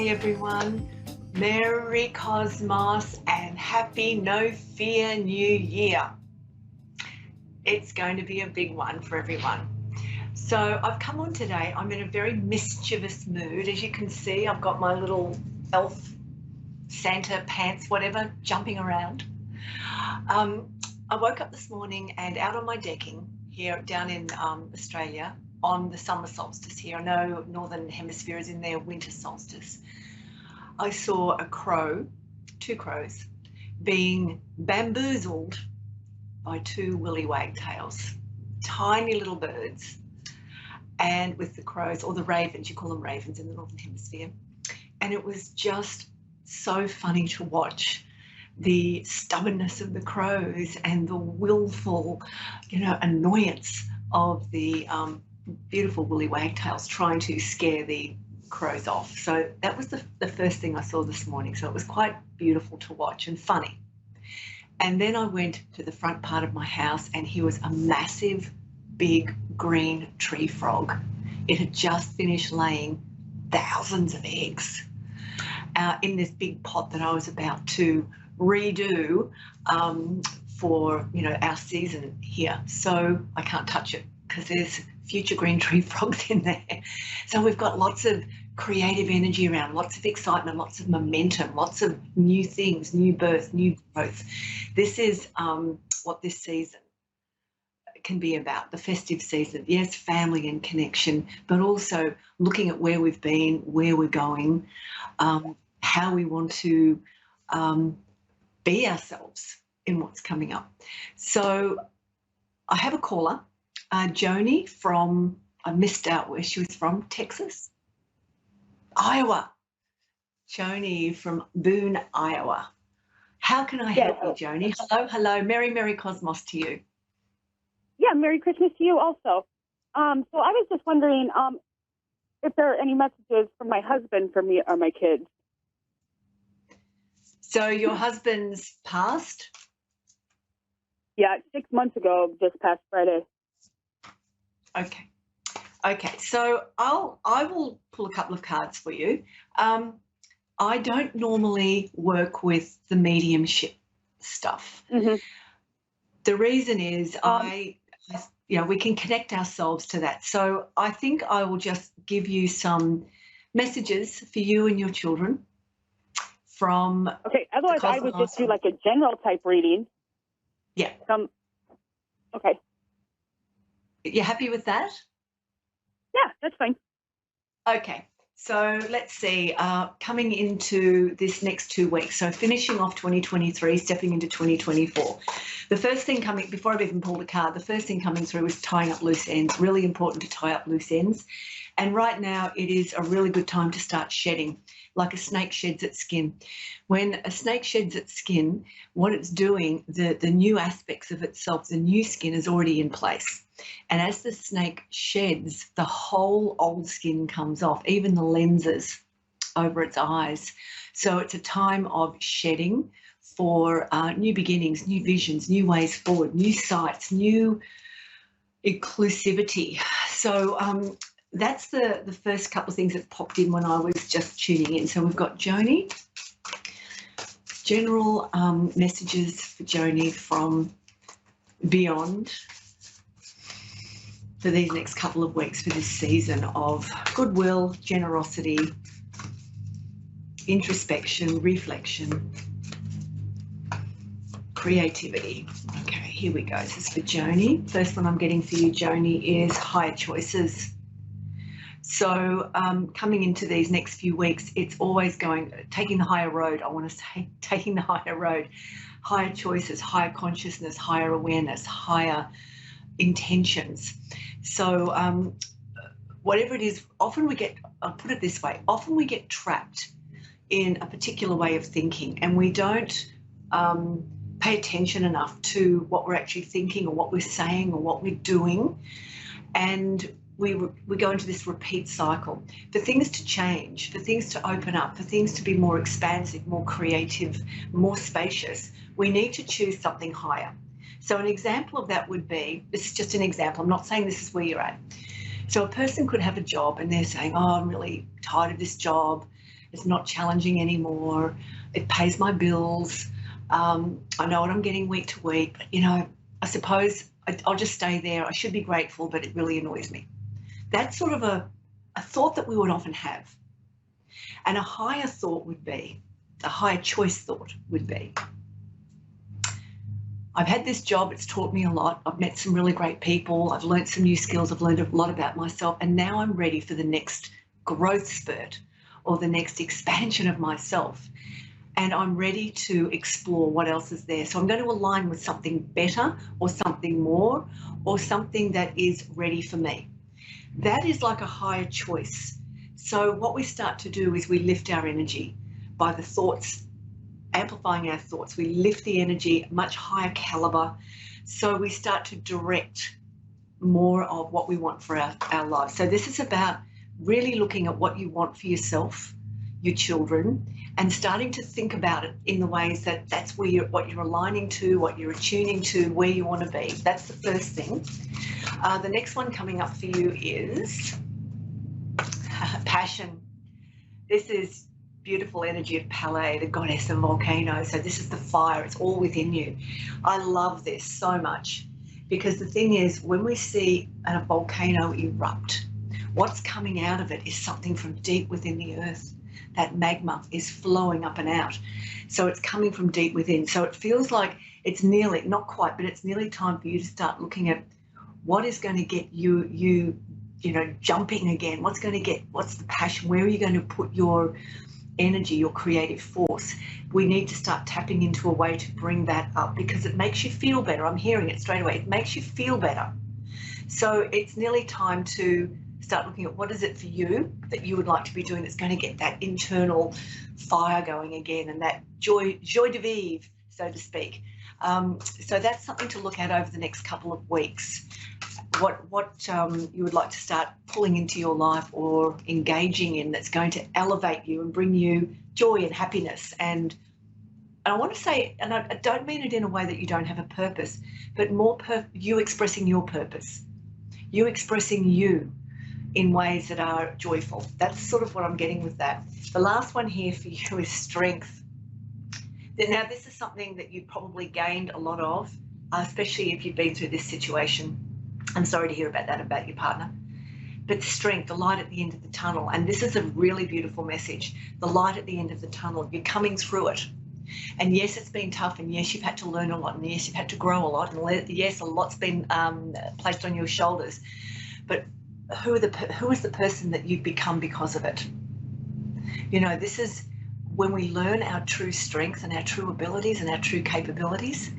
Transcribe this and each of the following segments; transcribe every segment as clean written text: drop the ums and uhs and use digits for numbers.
Hey everyone, Merry Cosmos and Happy No Fear New Year. It's going to be a big one for everyone. So I've come on today, I'm in a very mischievous mood. As you can see, I've got my little elf, Santa pants, whatever, jumping around. I woke up this morning and out on my decking here down in Australia on the summer solstice here. I know Northern Hemisphere is in their winter solstice. I saw a crow, two crows, being bamboozled by two willy wagtails, tiny little birds, and with the crows, or the ravens, you call them ravens in the Northern Hemisphere. And it was just so funny to watch the stubbornness of the crows and the willful, annoyance of the beautiful woolly wagtails trying to scare the crows off. So that was the first thing I saw this morning. So it was quite beautiful to watch and funny. And then I went to the front part of my house and here was a massive, big green tree frog. It had just finished laying thousands of eggs in this big pot that I was about to redo for our season here. So I can't touch it because there's future green tree frogs in there. So we've got lots of creative energy around, lots of excitement, lots of momentum, lots of new things, new birth, new growth. This is what this season can be about, the festive season. Yes, family and connection, but also looking at where we've been, where we're going, how we want to be ourselves in what's coming up. So I have a caller, Joni from, I missed out where she was from, Texas? Iowa. Joni from Byrne, Iowa. How can I help you, Joni? Hello. Merry Cosmos to you. Yeah, Merry Christmas to you also. So I was just wondering if there are any messages from my husband for me or my kids. So your husband's passed? Yeah, 6 months ago, this past Friday. Okay. So I will pull a couple of cards for you. I don't normally work with the mediumship stuff. Mm-hmm. The reason is we can connect ourselves to that. So I think I will just give you some messages for you and your children from. Okay. Otherwise, I would just do like a general type reading. Yeah. Okay. You happy with that? Yeah, that's fine. Okay. So let's see, coming into this next 2 weeks, so finishing off 2023, stepping into 2024. The first thing coming, before I've even pulled a card, the first thing coming through is tying up loose ends. Really important to tie up loose ends. And right now it is a really good time to start shedding, like a snake sheds its skin. When a snake sheds its skin, what it's doing, the new aspects of itself, the new skin is already in place. And as the snake sheds, the whole old skin comes off, even the lenses over its eyes. So it's a time of shedding for new beginnings, new visions, new ways forward, new sights, new inclusivity. So that's the first couple of things that popped in when I was just tuning in. So we've got Joni, general messages for Joni from beyond for these next couple of weeks for this season of goodwill, generosity, introspection, reflection, creativity. Okay, here we go. This is for Joni. First one I'm getting for you, Joni, is higher choices. So coming into these next few weeks, it's always taking the higher road. I want to say taking the higher road, higher choices, higher consciousness, higher awareness, higher intentions. So whatever it is, often we get, I'll put it this way, often we get trapped in a particular way of thinking and we don't pay attention enough to what we're actually thinking or what we're saying or what we're doing. And we go into this repeat cycle. For things to change, for things to open up, for things to be more expansive, more creative, more spacious, we need to choose something higher. So an example of that would be, this is just an example, I'm not saying this is where you're at. So a person could have a job and they're saying, oh, I'm really tired of this job. It's not challenging anymore. It pays my bills. I know what I'm getting week to week. But, you know, I suppose I'll just stay there. I should be grateful, but it really annoys me. That's sort of a thought that we would often have. And a higher thought would be, a higher choice thought would be, I've had this job, it's taught me a lot. I've met some really great people. I've learned some new skills. I've learned a lot about myself. And now I'm ready for the next growth spurt or the next expansion of myself. And I'm ready to explore what else is there. So I'm going to align with something better or something more or something that is ready for me. That is like a higher choice. So what we start to do is we lift our energy by the thoughts, amplifying our thoughts. We lift the energy, much higher caliber. So we start to direct more of what we want for our lives. So this is about really looking at what you want for yourself, your children, and starting to think about it in the ways that that's where what you're aligning to, what you're attuning to, where you want to be. That's the first thing. The next one coming up for you is passion. This is beautiful energy of Pele, the goddess of volcanoes. So this is the fire. It's all within you. I love this so much because the thing is, when we see a volcano erupt, what's coming out of it is something from deep within the earth. That magma is flowing up and out. So it's coming from deep within. So it feels like it's nearly, not quite, but it's nearly time for you to start looking at what is going to get you know, jumping again. What's the passion? Where are you going to put your energy, your creative force? We need to start tapping into a way to bring that up because it makes you feel better. I'm hearing it straight away. It makes you feel better. So it's nearly time to start looking at what is it for you that you would like to be doing that's going to get that internal fire going again and that joy de vivre, so to speak. So that's something to look at over the next couple of weeks. What you would like to start pulling into your life or engaging in that's going to elevate you and bring you joy and happiness. And I want to say, and I don't mean it in a way that you don't have a purpose, but more you expressing your purpose, you expressing you in ways that are joyful. That's sort of what I'm getting with that. The last one here for you is strength. Now, this is something that you've probably gained a lot of, especially if you've been through this situation. I'm sorry to hear about that, about your partner. But strength, the light at the end of the tunnel. And this is a really beautiful message. The light at the end of the tunnel, you're coming through it. And yes, it's been tough. And yes, you've had to learn a lot. And yes, you've had to grow a lot. And yes, a lot's been placed on your shoulders. But who is the person that you've become because of it? You know, this is when we learn our true strength and our true abilities and our true capabilities,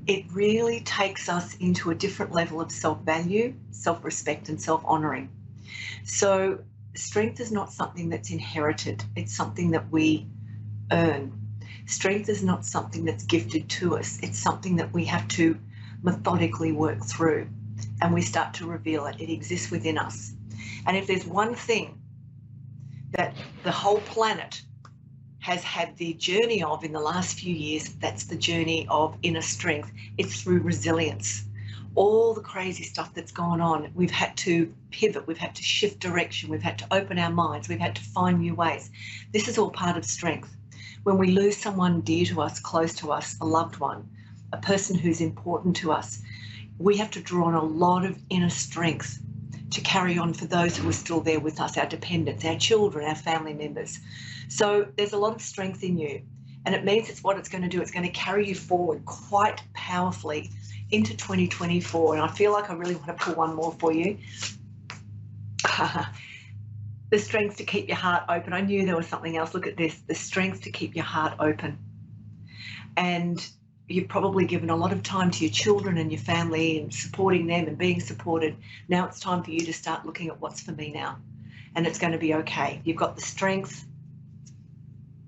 it really takes us into a different level of self-value, self-respect and self-honouring. So strength is not something that's inherited. It's something that we earn. Strength is not something that's gifted to us. It's something that we have to methodically work through. And we start to reveal it. It exists within us. And if there's one thing that the whole planet has had the journey of in the last few years, that's the journey of inner strength. It's through resilience. All the crazy stuff that's gone on, we've had to pivot, we've had to shift direction, we've had to open our minds, we've had to find new ways. This is all part of strength. When we lose someone dear to us, close to us, a loved one, a person who's important to us, we have to draw on a lot of inner strength to carry on for those who are still there with us, our dependents, our children, our family members. So there's a lot of strength in you, and it means it's what it's going to do. It's going to carry you forward quite powerfully into 2024. And I feel like I really want to pull one more for you. The strength to keep your heart open. I knew there was something else. Look at this, the strength to keep your heart open. And you've probably given a lot of time to your children and your family and supporting them and being supported. Now it's time for you to start looking at what's for me now. And it's going to be okay. You've got the strength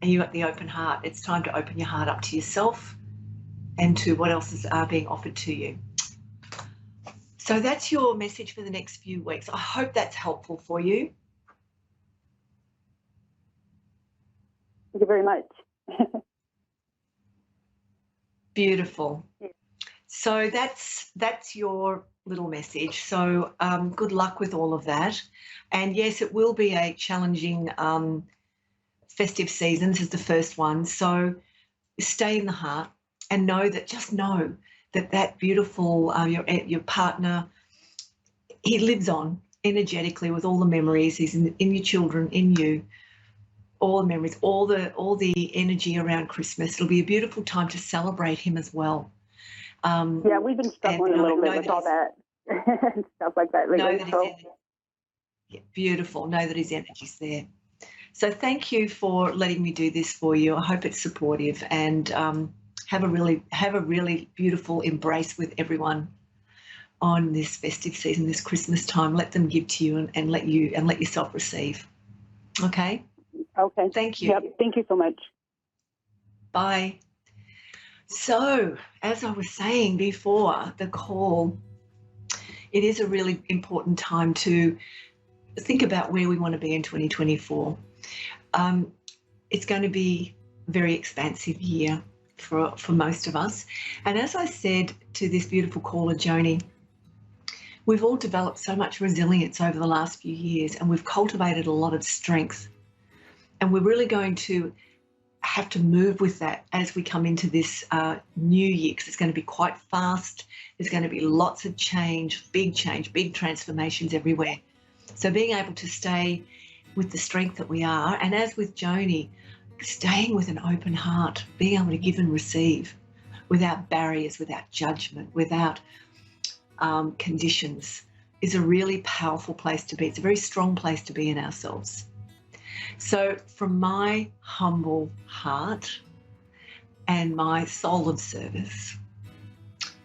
and you've got the open heart. It's time to open your heart up to yourself and to what else is being offered to you. So that's your message for the next few weeks. I hope that's helpful for you. Thank you very much. Beautiful. So that's your little message. So good luck with all of that. And yes, it will be a challenging festive seasons is the first one. So stay in the heart and just know that beautiful, your partner, he lives on energetically with all the memories. He's in your children, in you, all the memories, all the energy around Christmas. It'll be a beautiful time to celebrate him as well. Yeah, we've been struggling a little bit with all that and stuff like that lately. Beautiful. Know that his energy's there. So thank you for letting me do this for you. I hope it's supportive, and have a really beautiful embrace with everyone on this festive season, this Christmas time. Let them give to you and let yourself receive. Okay? Okay. Thank you. Yep. Thank you so much. Bye. So, as I was saying before the call, it is a really important time to think about where we want to be in 2024. It's going to be a very expansive year for most of us. And as I said to this beautiful caller, Joni, we've all developed so much resilience over the last few years, and we've cultivated a lot of strength. And we're really going to have to move with that as we come into this new year, because it's going to be quite fast. There's going to be lots of change, big transformations everywhere. So being able to stay with the strength that we are, and as with Joni, staying with an open heart, being able to give and receive without barriers, without judgment, without conditions, is a really powerful place to be. It's a very strong place to be in ourselves. So from my humble heart and my soul of service,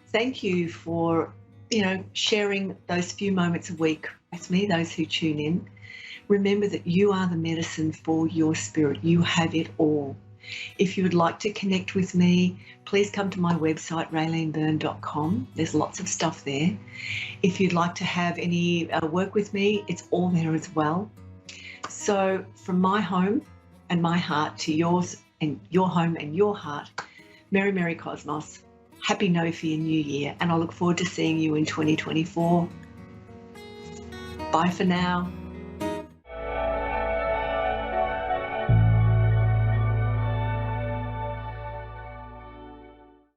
thank you for, sharing those few moments a week with me, those who tune in. Remember that you are the medicine for your spirit. You have it all. If you would like to connect with me, please come to my website, raelenebyrne.com. There's lots of stuff there. If you'd like to have any work with me, it's all there as well. So from my home and my heart to yours and your home and your heart, Merry, Merry Cosmos. Happy No Fear New Year. And I look forward to seeing you in 2024. Bye for now.